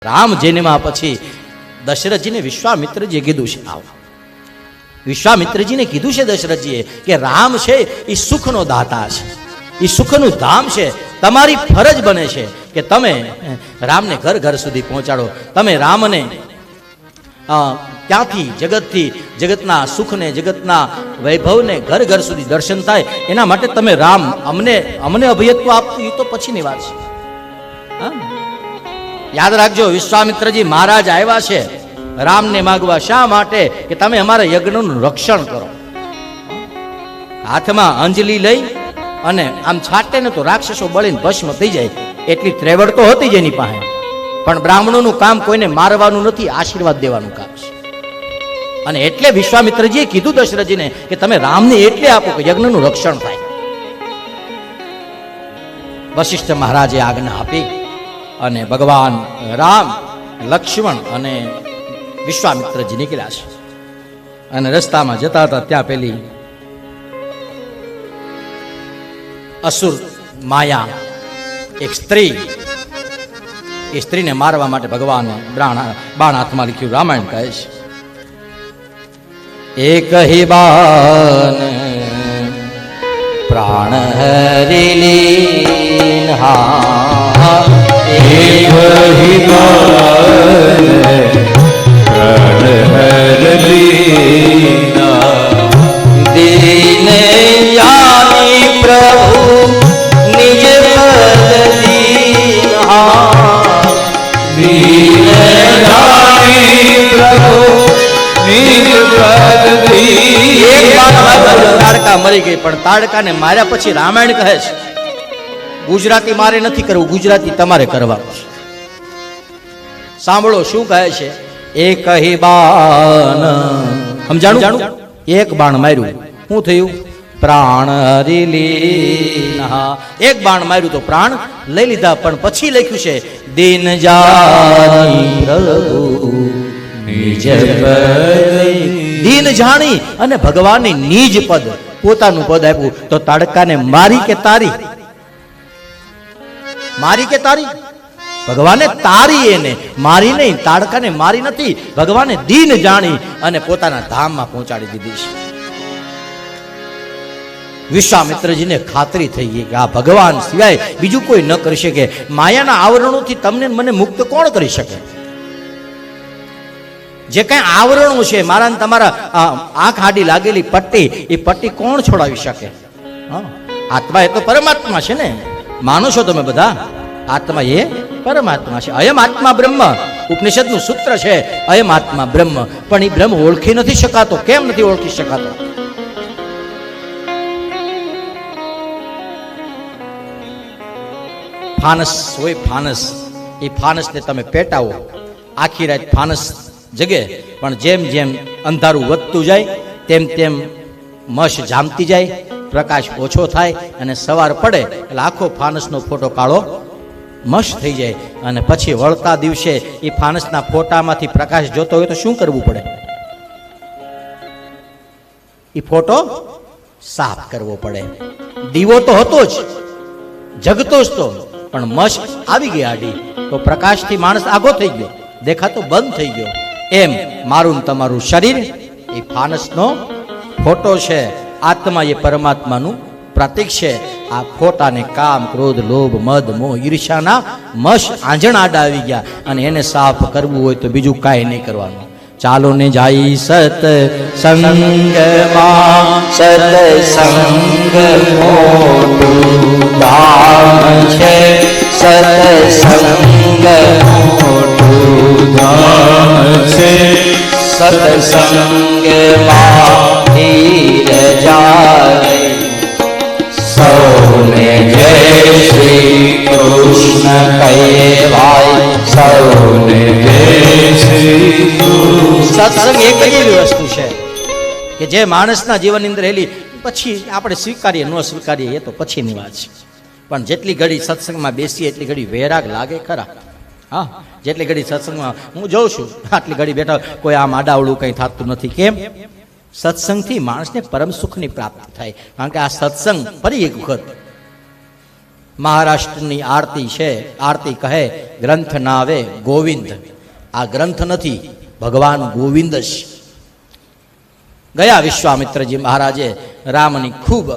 રામ જન્મ્યા પછી દશરથજીને વિશ્વામિત્રજીએ કીધું છે, આવો વિશ્વામિત્રજીને કીધું છે દશરથજીએ કે રામ છે એ સુખનો દાતા છે, એ સુખનું ધામ છે, તમારી ફરજ બને છે કે તમે રામને ઘર ઘર સુધી પહોંચાડો, તમે રામને ત્યાંથી જગતના સુખને જગતના વૈભવને ઘર ઘર સુધી દર્શન થાય એના માટે તમે રામ અમને અભયત્વ આપવું એ તો પછીની વાત છે. યાદ રાખજો, વિશ્વામિત્રજી મહારાજ આવ્યા છે રામને માગવા, શા માટે? કે તમે અમારા યજ્ઞનું રક્ષણ કરો. હાથમાં અંજલિ લઈ અને આમ છાટે ને તો રાક્ષસો બળીને ભસ્મ થઈ જાય એટલી ત્રેવડ તો હતી જ એની પાસે, પણ બ્રાહ્મણોનું કામ કોઈને મારવાનું નથી, આશીર્વાદ દેવાનું કામ છે. અને એટલે વિશ્વામિત્રજીએ કીધું દશરથજીને કે તમે રામને એટલે આપો કે યજ્ઞનું રક્ષણ થાય. વશિષ્ઠ મહારાજે આજ્ઞા આપી અને ભગવાન રામ, લક્ષ્મણ અને વિશ્વામિત્રજી નીકળ્યા છે. અને રસ્તામાં જતા હતા ત્યાં પેલી અસુર માયા એક સ્ત્રી, એ સ્ત્રીને મારવા માટે ભગવાન બાણ હાથમાં લીધું. રામાયણ કહે છે, એક હી બાન પ્રાણ હરી લીન, હા એક હી બાન પ્રાણ હરી લીના, દીન જાની પ્રભુ નિજ પદ દીન, હા દીન જાની પ્રભુ નિજ પદ દીન. એક બાણ તાડકા મરી ગઈ, પણ તાડકાને માર્યા પછી રામાયણ કહે છે ગુજરાતી મારે નથી કરવું, ગુજરાતી તમારે કરવાનું છે. સાંભળો શું કહે છે, એક હી બાણ, સમજાણું? એક બાણ માર્યું, શું થયું? પ્રાણ હરી લીના. એક બાણ માર્યું તો પ્રાણ લઈ લીધા, પણ પછી લખ્યું છે દીન જાની પ્રભુ નિજ પદ. દીન જાણી અને ભગવાનની નિજ પદ, પોતાનું પદ આપ્યું. તો તાડકાને મારી કે તારી? મારી કે તારી? ભગવાને તારી, એને મારી નહીં. તાડકાને મારી નથી, ભગવાને દીન જાણી અને પોતાના ધામમાં પહોંચાડી દીધી છે. વિશ્વામિત્રજીને ખાતરી થઈ ગઈ કે આ ભગવાન સિવાય બીજું કોઈ ન કરી શકે. માયાના આવરણોથી તમને મને મુક્ત કોણ કરી શકે? જે કઈ આવરણો છે, મારા ને તમારા આંખ આડી લાગેલી પટ્ટી, એ પટ્ટી કોણ છોડાવી શકે? આત્મા એ તો પરમાત્મા છે ને, માનો છો તમે બધા? આત્મા એ પરમાત્મા છે. અયમ આત્મા બ્રહ્મ, ઉપનિષદનું સૂત્ર છે, અયમ આત્મા બ્રહ્મ. પણ એ બ્રહ્મ ઓળખી નથી શકાતો. કેમ નથી ઓળખી શકાતો? ફાનસ હોય, ફાનસ, એ ફાનસને તમે પેટાવો, આખી રાત ફાનસ જગે, પણ જેમ જેમ અંધારું વધતું જાય તેમ તેમ મશ જામતી જાય, પ્રકાશ ઓછો થાય અને સવાર પડે એટલે આખો ફાનસનો ફોટો કાળો મશ થઈ જાય. અને પછી વળતા દિવસે એ ફાનસના ફોટામાંથી પ્રકાશ જોતો હોય તો શું કરવું પડે? એ ફોટો સાફ કરવો પડે. દીવો તો હતો જ, જગતો જ તો, પણ મશ આવી ગઈ આડી તો પ્રકાશથી માણસ આગો થઈ ગયો, દેખાતો બંધ થઈ ગયો. એમ મારું તમારું શરીર એ ફાનસનો ફોટો છે, આત્મા એ પરમાત્માનું પ્રતીક છે. આ ફોટાને કામ, ક્રોધ, લોભ, મદ, મોહ, ઈર્ષ્યાના મશ આંજણ આડા આવી ગયા અને એને સાફ કરવું હોય તો બીજું કાંઈ નહીં કરવાનું. ચાલો ને જાય સત સંગમાં, સત્સંગ મોટું ધામ છે, સત્સંગ મોટું ધામ છે, સત્સંગમાં ધીર જાય, સૌને જય શ્રી કૃષ્ણ કહેવાય, સૌને જય શ્રી કૃષ્ણ. સત્સંગ એક જ એવી વસ્તુ છે કે જે માણસના જીવનની અંદર રહેલી, પછી આપણે સ્વીકારીએ ન સ્વીકારીએ એ તો પછીની વાત છે, પણ જેટલી ઘડી સત્સંગમાં બેસીએ એટલી ઘડી વૈરાગ લાગે ખરા. હા, જેટલી ઘડી સત્સંગમાં હું જોઉં છું, આટલી ઘડી બેઠા કોઈ આમ આડાવડું કંઈ થતું નથી. કેમ? સત્સંગથી માણસને પરમ સુખની પ્રાપ્તિ થાય. કારણ કે આ સત્સંગ ફરી એક વખત મહારાષ્ટ્રની આરતી છે, આરતી કહે ગ્રંથ ના આવે ગોવિંદ. આ ગ્રંથ નથી, ભગવાન ગોવિંદ છે. ગયા વિશ્વામિત્રજી મહારાજે રામની ખૂબ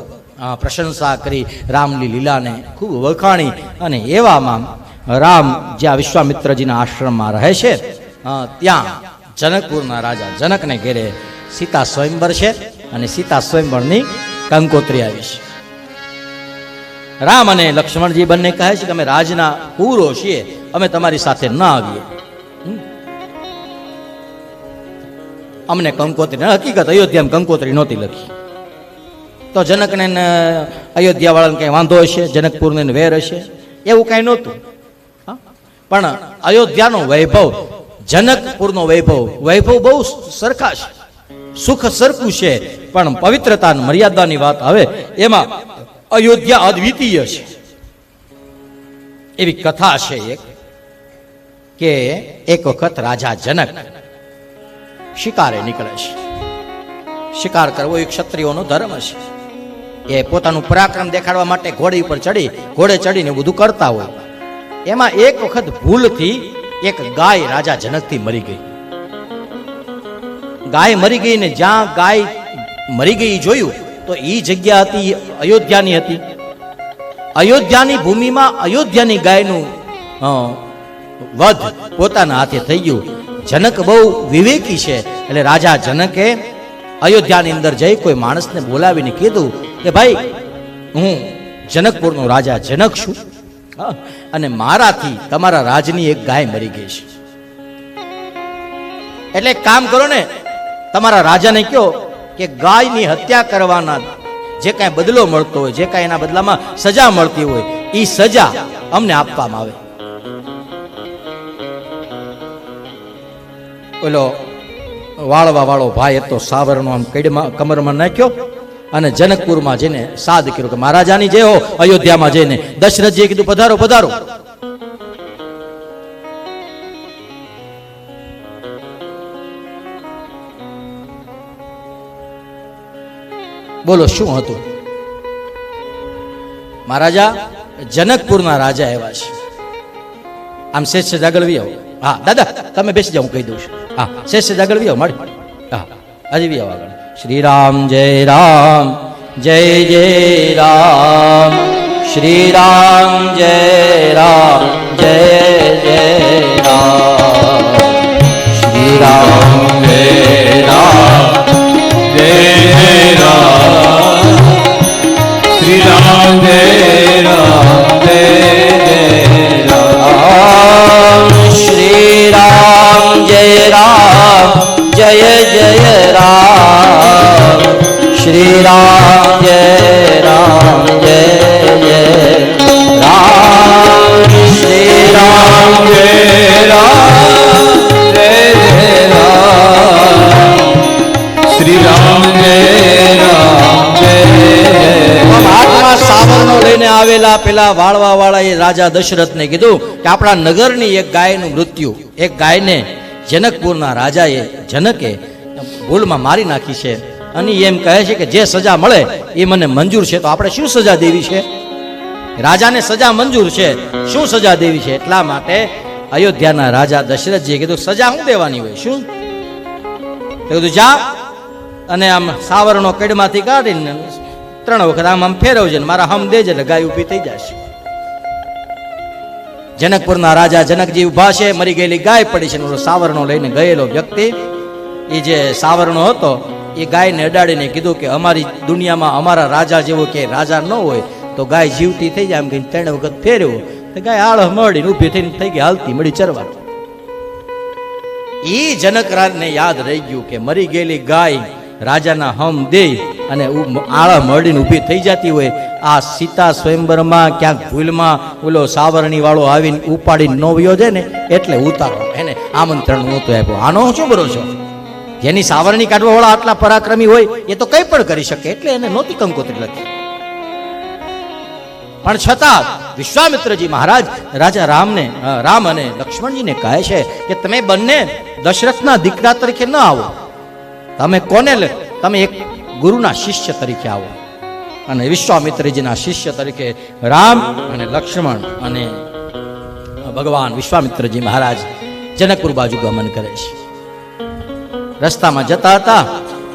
પ્રશંસા કરી, રામની લીલાને ખૂબ વખાણી, અને એવામાં રામ જ્યાં વિશ્વામિત્રજીના આશ્રમમાં રહે છે ત્યાં જનકપુરના રાજા જનકને ઘેરે સીતા સ્વયંવર છે, અને સીતા સ્વયંવરની કંકોત્રી આવી છે. રામ અને લક્ષ્મણજી બંને કહે છે કે અમે રાજના પૂરો છીએ, અમે તમારી સાથે ન આવીએ. અમને કંકોત્રી, હકીકત અયોધ્યામાં કંકોત્રી નહોતી લખી. તો જનકને અયોધ્યા વાળાને કઈ વાંધો હશે, જનકપુરને વેર હશે, એવું કઈ નહોતું. પણ અયોધ્યાનો વૈભવ, જનકપુરનો વૈભવ બહુ સરખા છે, સુખ સરખું છે, પણ પવિત્રતા મર્યાદાની વાત આવે એમાં અયોધ્યા અદ્વિતીય છે. એવી કથા છે એક, કે એક વખત રાજા જનક શિકારે નીકળે છે. શિકાર કરવો એ ક્ષત્રિયોનો ધર્મ છે. એ પોતાનું પરાક્રમ દેખાડવા માટે ઘોડે ચડીને બધું કરતા હોય. એમાં એક વખત ભૂલથી એક ગાય રાજા જનકથી મરી ગઈ. ગાય મરી ગઈ ને જ્યાં ગાય મરી ગઈ જોયું તો એ જગ્યા હતી અયોધ્યાની હતી. અયોધ્યાની ભૂમિમાં અયોધ્યાની ગાયનું વધ પોતાના હાથે થઈ ગયું. જનક બહુ વિવેકી છે, એટલે રાજા જનકે અયોધ્યાની અંદર જઈ કોઈ માણસને બોલાવીને કીધું કે ભાઈ, હું જનકપુરનો રાજા જનક છું, અને મારાથી તમારા રાજની એક ગાય મરી ગઈ છે. એટલે એક કામ કરો ને, તમારા રાજાને કહો કે ગાયની હત્યા કરવાના જે કાંઈ બદલો મળતો હોય, જે કાંઈ એના બદલામાં સજા મળતી હોય, એ સજા અમને આપવામાં આવે. ઓલો વાળવા વાળો ભાઈ હતો, સાવરનો આમ કમરમાં નાખ્યો અને જનકપુરમાં જઈને સાદ કર્યો કે મહારાજાની જય હો. અયોધ્યામાં જઈને દશરથજીએ કીધું પધારો પધારો. બોલો શું હતું? મહારાજા જનકપુરના રાજા એવા છે. આમ શેષ જાગળવી આવો. હા દાદા તમે બેસી જાઓ, હું કહી દઉં છું. હા શેષ જાગળવી આવો મારી. હા હજી આવો આગળ. શ્રી રામ જય રામ જય જય રામ, શ્રી રામ જય રામ જય જય રામ, શ્રી રામ જય રામ જય જય રામ, શ્રી રામ જય રામ જય જય રામ, શ્રી રામ જય રામ જય જય રામ, શ્રી રામ જય રામ જય જય રામ, શ્રી રામ જય રામ જય જય રામ, શ્રી રામ જય રામ જય જય હાથમાં સાવરણો લઈને આવેલા પેલા વાળવા વાળા એ રાજા દશરથને કીધું કે આપણા નગરની એક ગાયનું મૃત્યુ, એક ગાયને જનકપુરના રાજાએ જનકે ભૂલમાં મારી નાખી છે, અને એમ કહે છે કે જે સજા મળે એ મને મંજૂર છે. તો આપણે શું સજા દેવી છે? રાજાને સજા મંજૂર છે, શું સજા દેવી છે? એટલા માટે અયોધ્યાના રાજા દશરથજીએ કીધું સજા શું દેવાની હોય? શું કીધું? જા અને આમ સાવરણો કડમાંથી કાઢીને 3 વખત આમ ફેરવજે ને મારા હમ દેજે એટલે ગાય ઊભી થઈ જશે. જનકપુરના રાજા જનકજી ઉભા છે, મરી ગયેલી ગાય પડી છે. સાવરણો લઈને ગયેલો વ્યક્તિ, એ જે સાવરણો હતો એ ગાયને અડાડીને કીધું કે અમારી દુનિયામાં અમારા રાજા જેવો કે રાજા ન હોય તો ગાય જીવતી થઈ જાય. એમ કહીને 3 વખત ફેરવ્યો તો ગાય આળહ મળીને ઊભી થઈને થઈ ગઈ હાલતી મળી ચરવા. એ જનકરાજને યાદ રહી ગયું કે મરી ગયેલી ગાય રાજાના હમ દે અને આળહ મળીને ઊભી થઈ જતી હોય, આ સીતા સ્વયંવરમાં ક્યાંક ભૂલમાં ઓલો સાવરણી વાળો આવીને ઉપાડીને ન વયો જાય ને એટલે ઉતારો એને આમંત્રણ નહોતું આપ્યું. આનો શું ભરોસો? જેની સાવરણી કાઢવા વાળા આટલા પરાક્રમી હોય એ તો કંઈ પણ કરી શકે, એટલે એને નહોતી કંકોત્રી લખી. પણ છતાં વિશ્વામિત્રજી મહારાજ રાજા રામ અને લક્ષ્મણજીને કહે છે કે તમે બંને દશરથના દીકરા તરીકે ન આવો, તમે કોને તમે એક ગુરુના શિષ્ય તરીકે આવો. અને વિશ્વામિત્રજીના શિષ્ય તરીકે રામ અને લક્ષ્મણ અને ભગવાન વિશ્વામિત્રજી મહારાજ જનકપુર બાજુ ગમન કરે છે. રસ્તામાં જતા હતા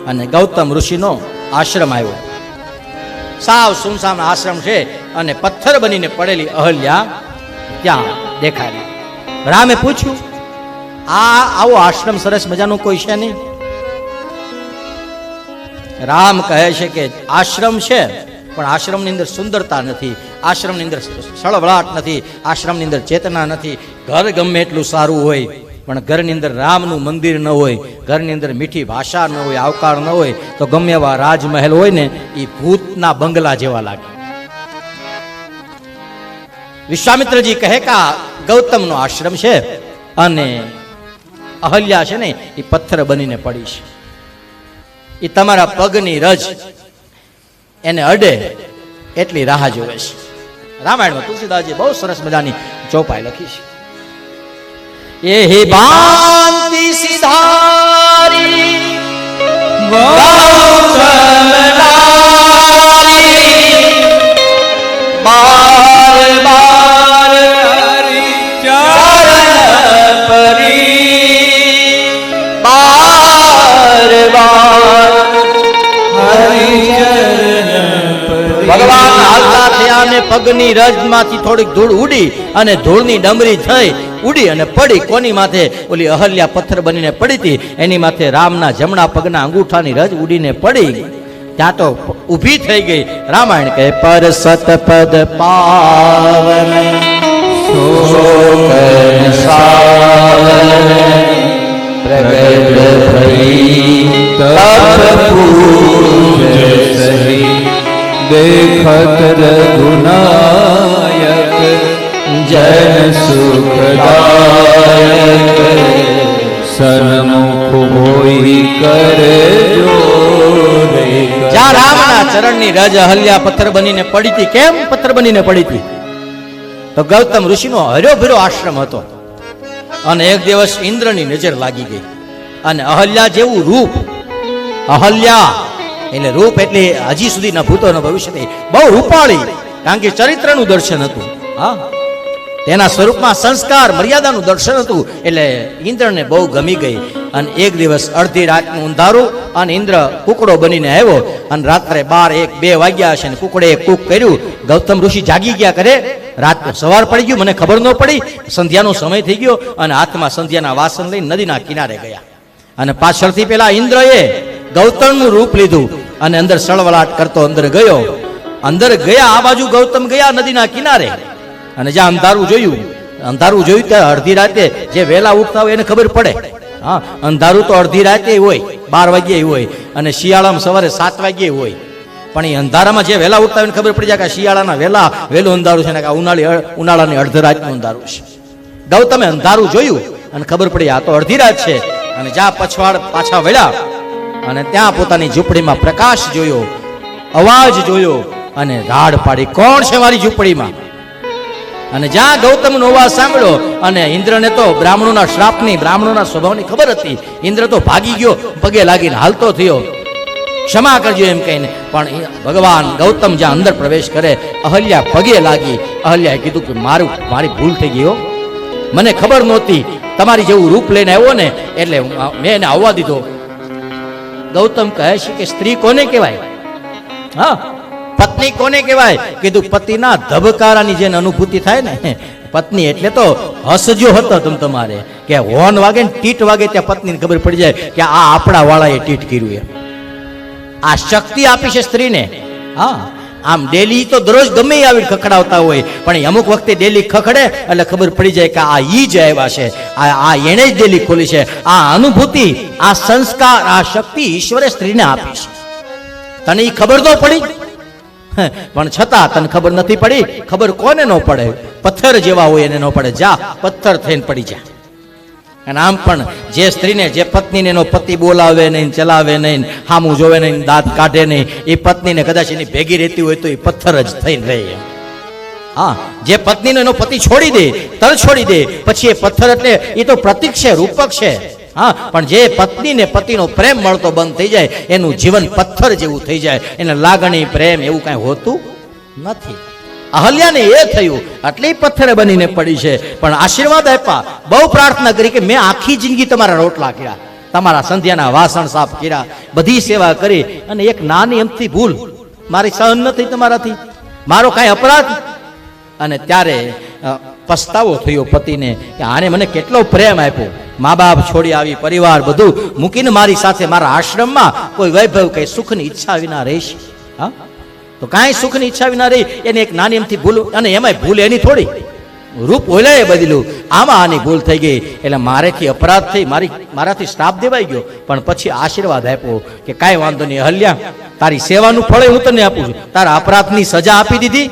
અને ગૌતમ ઋષિનો આશ્રમ આવ્યો. સાવ સુમસામ આશ્રમ છે અને પથ્થર બનીને પડેલી અહલ્યા ત્યાં દેખાય. રામે પૂછ્યું, આવો આશ્રમ સરસ મજાનો કોઈ છે નહીં? રામ કહે છે કે આશ્રમ છે, પણ આશ્રમની અંદર સુંદરતા નથી, આશ્રમની અંદર સળવળાટ નથી, આશ્રમની અંદર ચેતના નથી. ઘર ગમે એટલું સારું હોય, પણ ઘરની અંદર રામનું મંદિર ન હોય, ઘરની અંદર મીઠી ભાષા ન હોય, આવકાર ન હોય, તો ગમે એવા રાજમહેલ હોય ને એ ભૂતના બંગલા જેવા લાગે. વિશ્વામિત્રજી કહે કે આ ગૌતમનો આશ્રમ છે અને અહલ્યા છે ને એ પથ્થર બનીને પડી છે. એ તમારા પગની રજ એને અડે એટલી રાહ જોવે છે. રામાયણમાં તુલસીદાસજી બહુ સરસ મજાની ચોપાઈ લખી છે. એ હે ભાંતિ સિધારી બાર બાર ચરણ પરી બાર બાર ભગવાન હાલતા થયા અને પગની રજમાંથી થોડીક ધૂળ ઉડી અને ધૂળની ડમરી થઈ ઉડી અને પડી. કોની માથે? ઓલી અહલ્યા પથ્થર બનીને પડી હતી, એની માથે રામના જમણા પગના અંગૂઠાની રજ ઉડીને પડી. ત્યાં તો ઊભી થઈ ગઈ. રામાયણ કહે પર સતપદ પાવન પ્રગટ ભઈ દેખત રઘુનાયક જન સુખદાયક સન્મુખ હોઈ કરે જોરે. જ્યાં રામના ચરણની રજ અહલ્યા પથ્થર બનીને પડી હતી. કેમ પથ્થર બનીને પડી હતી? તો ગૌતમ ઋષિનો હર્યો ભર્યો આશ્રમ હતો અને એક દિવસ ઇન્દ્રની નજર લાગી ગઈ અને અહલ્યા જેવું રૂપ, અહલ્યા એટલે રૂપ એટલે હજી સુધીના ભૂતોના ભવિષ્યથી બહુ રૂપાળી, કારણ કે ચરિત્રનું દર્શન હતું. હા, તેના સ્વરૂપમાં સંસ્કાર મર્યાદાનું દર્શન હતું. એટલે ઇન્દ્રને બહુ ગમી ગઈ અને એક દિવસ અડધી રાતનું અંધારું અને ઇન્દ્ર કુકડો બનીને આવ્યો અને રાત્રે 12, 1, 2 વાગ્યા હશે ને કુકડે કૂક કર્યું. ગૌતમ ઋષિ જાગી ગયા. કરે રાતનું સવાર પડી ગયું, મને ખબર ન પડી, સંધ્યાનો સમય થઈ ગયો અને હાથમાં સંધ્યાના વાસણ લઈને નદીના કિનારે ગયા. અને પાછળથી પેલા ઇન્દ્રએ ગૌતમનું રૂપ લીધું અને અંદર સળવળાટ કરતો અંદર ગયો. અંદર ગયા, આ બાજુ ગૌતમ ગયા નદીના કિનારે અને જ્યાં અંધારું જોયું ત્યાં અડધી રાતે જે વહેલા ઉઠતા હોય એને ખબર પડે. હા, અંધારું તો અડધી રાતે હોય, 12 વાગ્યે હોય અને શિયાળામાં સવારે 7 વાગ્યે હોય. પણ એ અંધારામાં જે વહેલા ઉઠતા હોય એને ખબર પડી જાય કે શિયાળાના વહેલું અંધારું છે ને કે ઉનાળાની અડધ રાતનું અંધારું છે. ગૌતમે અંધારું જોયું અને ખબર પડી આ તો અડધી રાત છે. અને જ્યાં પછવાડ પાછા વળ્યા અને ત્યાં પોતાની ઝૂંપડીમાં પ્રકાશ જોયો, અવાજ જોયો અને રાડ પાડી, કોણ છે મારી ઝૂંપડીમાં? અને જ્યાં ગૌતમનો અવાજ સાંભળ્યો અને ઇન્દ્રને તો બ્રાહ્મણોના શ્રાપની, બ્રાહ્મણોના સ્વભાવની ખબર હતી. ઇન્દ્ર તો ભાગી ગયો, પગે લાગીને હાલતો થયો, ક્ષમા કરજો એમ કહીને. પણ ભગવાન ગૌતમ જ્યાં અંદર પ્રવેશ કરે, અહલ્યા પગે લાગી. અહલ્યાએ કીધું કે મારી ભૂલ થઈ ગઈ હો, મને ખબર નહોતી, તમારી જેવું રૂપ લઈને આવ્યો ને એટલે મેં એને આવવા દીધો. ગૌતમ કહે છે કે સ્ત્રી કોને કહેવાય? હા, પત્ની કોને કહેવાય? કીધું પતિના ધબકારાની જેને અનુભૂતિ થાય ને, પત્ની એટલે તો હસજો હતો તમારે કે હોર્ન વાગે ને ટીટ વાગે ત્યાં પત્નીને ખબર પડી જાય કે આ આપણા વાળાએ ટીટ કર્યું એમ. આ શક્તિ આપી છે સ્ત્રીને. હા, આમ ડેલી તો દરરોજ ગમે આવી ખખડાવતા હોય, પણ અમુક વખતે ડેલી ખખડે એટલે ખબર પડી જાય કે આ ઈ જ આવ્યા છે, આ એને જ ડેલી ખોલી છે. આ અનુભૂતિ, આ સંસ્કાર, આ શક્તિ ઈશ્વરે સ્ત્રીને આપી છે. તને ઈ ખબર ન પડી, પણ છતાં તને ખબર નથી પડી. ખબર કોને ન પડે? પથ્થર જેવા હોય એને ન પડે. જા પથ્થર થઈને પડી જા. અને આમ પણ જે સ્ત્રીને, જે પત્નીને એનો પતિ બોલાવે નહીં, ચલાવે નહીં, હામું જોવે નહીં, દાંત કાઢે નહીં, એ પત્નીને કદાચ એની ભેગી રહેતી હોય તો એ પથ્થર જ થઈને રહે. હા, જે પત્નીનો એનો પતિ છોડી દે, તર છોડી દે, પછી એ પથ્થર એટલે એ તો પ્રતીક છે, રૂપક છે. હા, પણ જે પત્નીને પતિનો પ્રેમ મળતો બંધ થઈ જાય એનું જીવન પથ્થર જેવું થઈ જાય. એને લાગણી પ્રેમ એવું કાંઈ હોતું નથી. અહલ્યાને એ થયું આટલી પથ્થરે બનીને પડી છે, પણ આશીર્વાદ આપ્યા. બહુ પ્રાર્થના કરી કે મેં આખી જિંદગી તમારા રોટલા કર્યા, તમારા સંધ્યાના વાસણ સાફ કર્યા, બધી સેવા કરી, અને એક નાની અમથી ભૂલ મારી સહન નથી તમારાથી, મારો કાંઈ અપરાધ. અને ત્યારે પસ્તાવો થયો પતિને કે આને મને કેટલો પ્રેમ આપ્યો, મા બાપ છોડી આવી, પરિવાર બધું મૂકીને મારી સાથે મારા આશ્રમમાં કોઈ વૈભવ કે સુખની ઈચ્છા વિના રહીશ. હા, તો કાંઈ સુખની ઈચ્છા વિના રહી. એની એક નાની એમથી ભૂલ, અને એમાંય ભૂલ એની થોડી, રૂપ ઓલાએ બદલ્યું, આમાં આની ભૂલ થઈ ગઈ. એટલે મારેથી અપરાધ થઈ, મારાથી શ્રાપ દેવાઈ ગયો. પણ પછી આશીર્વાદ આપ્યો કે કાંઈ વાંધો નહીં અહલ્યા, તારી સેવાનું ફળ હું તને આપું છું. તારા અપરાધની સજા આપી દીધી,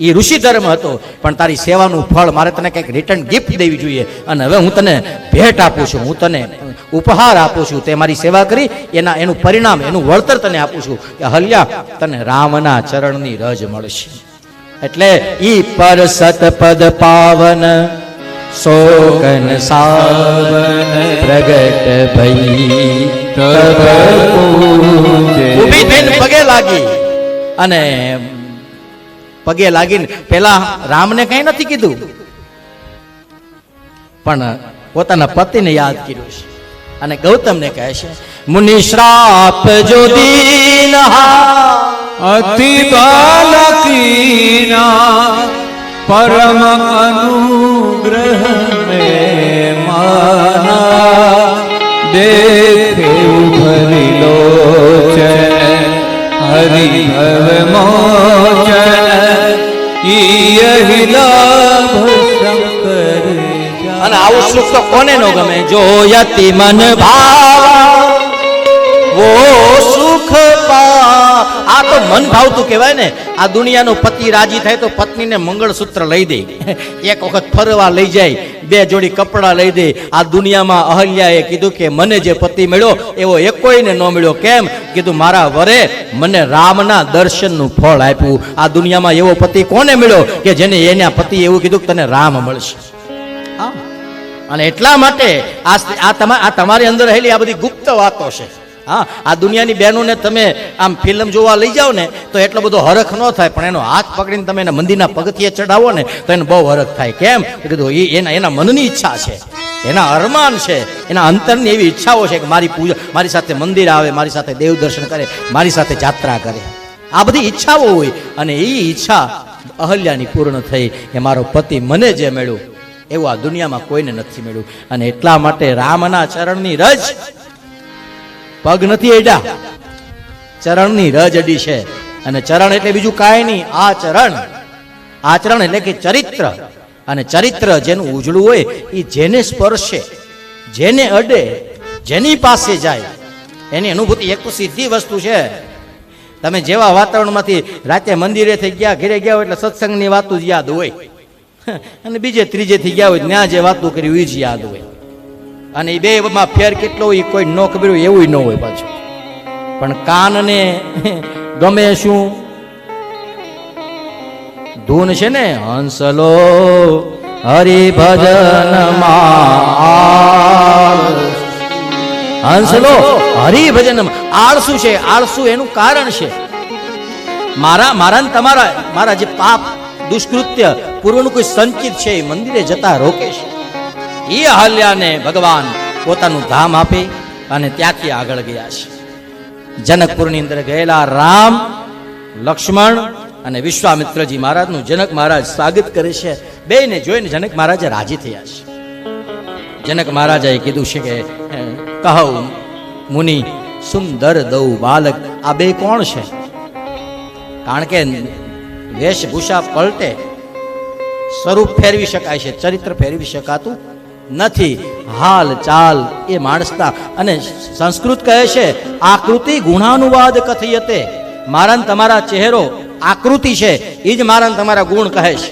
એ ઋષિ ધર્મ હતો, પણ તારી સેવાનું ફળ મારે તને કંઈક રિટર્ન ગિફ્ટ દેવી જોઈએ. અને હવે હું તને ભેટ આપું છું, હું તને ઉપહાર આપું છું. તે મારી સેવા કરી એનું પરિણામ, એનું વળતર તને આપું છું કે હલ્યા, તને રામના ચરણની રજ મળશે. એટલે ઈ પર સતપદ પાવન શોકન સાવન પ્રગટ ભઈ ઊભી થઈને પગે લાગી. અને પગે લાગીને પેલા રામને કઈ નથી કીધું, પણ પોતાના પતિને યાદ કર્યું છે. અને ગૌતમને કહે છે, મુનિ શ્રાપ જો દીન અતિ બાલકીના પરમ અનુગ્રહ में माना देखे उभरी लोचन हरिभव मोचन यही लाभ शंकर અને આવું સુખ તો કોને નો ગમે, જો યતિ મન ભાવ વો સુખ પા. આ તો મન ભાવતું કહેવાય ને. આ દુનિયાનો પતિ રાજી થાય તો પત્નીને મંગળસૂત્ર લઈ દે, એક વખત ફરવા લઈ જાય, 2 જોડી કપડા લઈ દે. આ દુનિયામાં અહલ્યાએ કીધું કે મને જે પતિ મળ્યો એવો એકોયને ન મળ્યો. કેમ? કીધું મારા વરે મને રામના દર્શનનું ફળ આપ્યું. આ દુનિયામાં એવો પતિ કોને મળ્યો કે જેને એના પતિ એવું કીધું કે તને રામ મળશે. અને એટલા માટે આ તમારી અંદર રહેલી આ બધી ગુપ્ત વાતો છે. હા, આ દુનિયાની બહેનોને તમે આમ ફિલ્મ જોવા લઈ જાઓ ને તો એટલો બધો હરખ ન થાય, પણ એનો હાથ પકડીને તમે એના મંદિરના પગથિયે ચડાવો ને તો એને બહુ હરખ થાય. કેમ? કીધું એના મનની ઈચ્છા છે, એના અરમાન છે, એના અંતરની એવી ઈચ્છાઓ છે કે મારી પૂજા, મારી સાથે મંદિર આવે, મારી સાથે દેવ દર્શન કરે, મારી સાથે જાત્રા કરે. આ બધી ઈચ્છાઓ હોય. અને એ ઈચ્છા અહલ્યાની પૂર્ણ થઈ કે મારો પતિ મને જે મળ્યું એવું આ દુનિયામાં કોઈને નથી મળ્યું. અને એટલા માટે રામના ચરણની રજ, પગ નથી અડ્યા, ચરણની રજ અડી છે. અને ચરણ એટલે બીજું કાંઈ નહીં, આચરણ એટલે કે ચરિત્ર. અને ચરિત્ર જેનું ઉજળું હોય એ જેને સ્પર્શે, જેને અડે, જેની પાસે જાય એની અનુભૂતિ. એક તો સીધી વસ્તુ છે. તમે જેવા વાતાવરણમાંથી રાતે મંદિરે થઈ ગયા, ઘરે ગયા હોય એટલે સત્સંગની વાતો જ યાદ હોય, અને બીજે ત્રીજે થી ગયા હોય ત્યાં જે વાતો કરી એ જ યાદ હોય. અને એ બેમાં ફેર કેટલો હોય કોઈ ન ખબર હોય એવું ન હોય પાછું. પણ કાનને ગમે શું ધૂન છે ને, હંસલો હરિભજન હંસલો હરિભજન આળસુ છે. આળસુ એનું કારણ છે મારા તમારા જે પાપ દુષ્કૃત્ય પૂર્વનું કોઈ સંચિત છે એ મંદિરે જતા રોકે છે. એ અહલ્યાને ભગવાન પોતાનું ધામ આપી અને ત્યાંથી આગળ ગયા છે. જનકપુરની અંદર ગયેલા રામ, લક્ષ્મણ અને વિશ્વામિત્રજી મહારાજનું જનક મહારાજ સ્વાગત કરે છે. બેને જોઈને જનક મહારાજે રાજી થયા છે. જનક મહારાજે કીધું છે કે કહું મુનિ સુંદર દૌ બાલક. આ બે કોણ છે? કારણ કે વેશભૂષા પલટે, સ્વરૂપ ફેરવી શકાય છે, ચરિત્ર ફેરવી શકાતું નથી. હાલ ચાલ એ માણસના. અને સંસ્કૃત કહે છે આકૃતિ ગુણાનુવાદ કથયતે. મારા તમારા ચહેરો આકૃતિ છે, એ જ મારા તમારા ગુણ કહે છે.